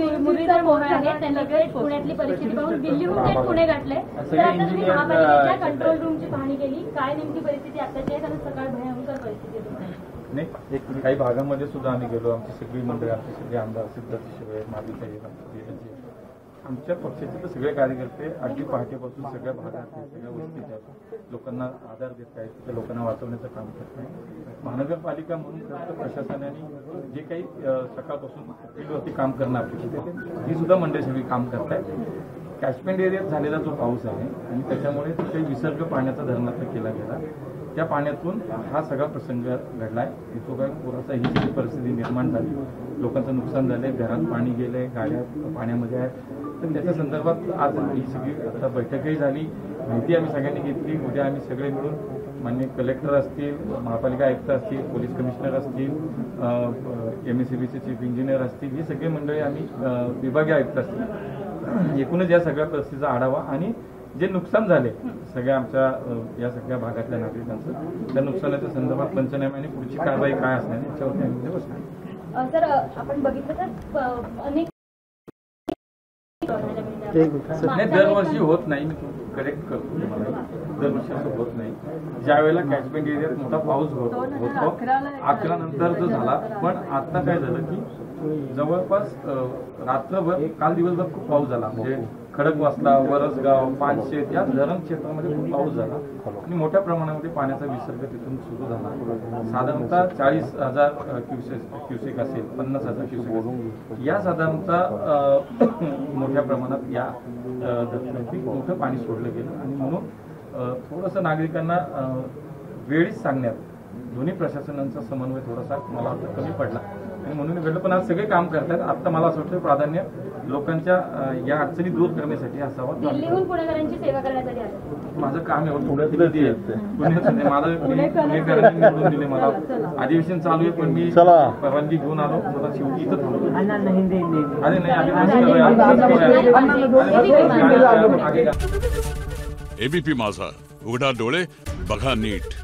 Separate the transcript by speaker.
Speaker 1: मुरलीधर मोहोळ आहेत, त्यांनी लगेच पुण्यातली परिस्थिती पाहून दिल्लीहून थेट पुणे गाठले। तर आता तुम्ही महापालिकेच्या कंट्रोल रूमची पाहणी केली, काय नेमकी परिस्थिती आताची आहे? कारण सकाळ भयंकर परिस्थिती आहे।
Speaker 2: नाही, काही भागामध्ये सुद्धा आम्ही गेलो, आमची सगळी मंडळी, आमचे सगळे आमदार, सिद्धार्थ शिवाय, माधुसाहेब, आमच्या पक्षाचे तर सगळे कार्यकर्ते अगदी पहाटेपासून सगळ्या भागात, सगळ्या वस्तीत आहेत, लोकांना आधार देत आहेत, त्या लोकांना वाचवण्याचं काम करत आहेत। महानगरपालिका म्हणून खरं प्रशासनाने जे काही सकाळपासून फील्डवरती काम करणं अपेक्षित आहे, ही सुद्धा मंडळी सगळी काम करत आहेत। कॅचमेंट एरियात झालेला जो पाऊस आहे आणि त्याच्यामुळे काही विसर्ग पाण्याचा धरणातून केला गेला, त्या पाण्यातून हा सगळा प्रसंग घडलाय। इथं काय पुराचा ही सगळी परिस्थिती निर्माण झाली, लोकांचं नुकसान झालंय, घरात पाणी गेलंय, गाड्या पाण्यामध्ये आहेत। तर त्याच्या संदर्भात आज ही सगळी आता बैठकही झाली, माहिती आम्ही सगळ्यांनी घेतली। उद्या आम्ही सगळे मिळून माननीय कलेक्टर असतील, महापालिका आयुक्त असतील, पोलीस कमिशनर असतील, MSEBचे चीफ इंजिनियर असतील, ही सगळी मंडळी आम्ही विभागीय आयुक्त असतील, एकूणच या सगळ्या परिस्थितीचा आढावा आणि जे नुकसान झाले सगळ्या आमच्या या सगळ्या भागातल्या नागरिकांचं, त्या नुकसानाच्या संदर्भात पंचनामे आणि पुढची कारवाई काय असणार याच्यावरती आम्ही बसणार।
Speaker 1: सर, आपण बघितलं तर अनेक
Speaker 2: नाही, दरवर्षी होत नाही, मी करेक्ट करतो तुम्हाला, दरवर्षी असं होत नाही। ज्या वेळेला कॅचमेंट एरियात मोठा पाऊस होतो 11 नंतर जो झाला, पण आता काय झालं की जवळपास रात्रभर, काल दिवसभर खूप पाऊस झाला, म्हणजे खडकवासला, वरसगाव, पानशेत या धरण क्षेत्रामध्ये खूप पाऊस झाला आणि मोठ्या प्रमाणामध्ये पाण्याचा विसर्ग तिथून सुरू झाला। साधारणतः 40,000 क्युसेक असेल, 50,000 क्युसेक असेल, या साधारणतः मोठ्या प्रमाणात या धरणावरती मोठं पाणी सोडलं गेलं आणि म्हणून थोडंसं नागरिकांना वेळीच सांगण्यात दोन्ही प्रशासनांचा समन्वय थोडासा मला वाटतं कमी पडला आणि म्हणून घडलं। पण आज सगळे काम करतात। आता मला असं वाटतं प्राधान्य लोकांच्या या अडचणी दूर करण्यासाठी असावा।
Speaker 1: दिल्लीहून पुणेकरांची सेवा करण्यासाठी आले।
Speaker 2: माझं काम आहे, पुण्यात मला पुणेकरांनी निवडून दिले, मला अधिवेशन चालू आहे, पण मी परवानगी घेऊन आलो, मला शेवटी इथं थांबलो। अरे नाही,
Speaker 3: ABP माझा, उघडा डोळे बघा नीट।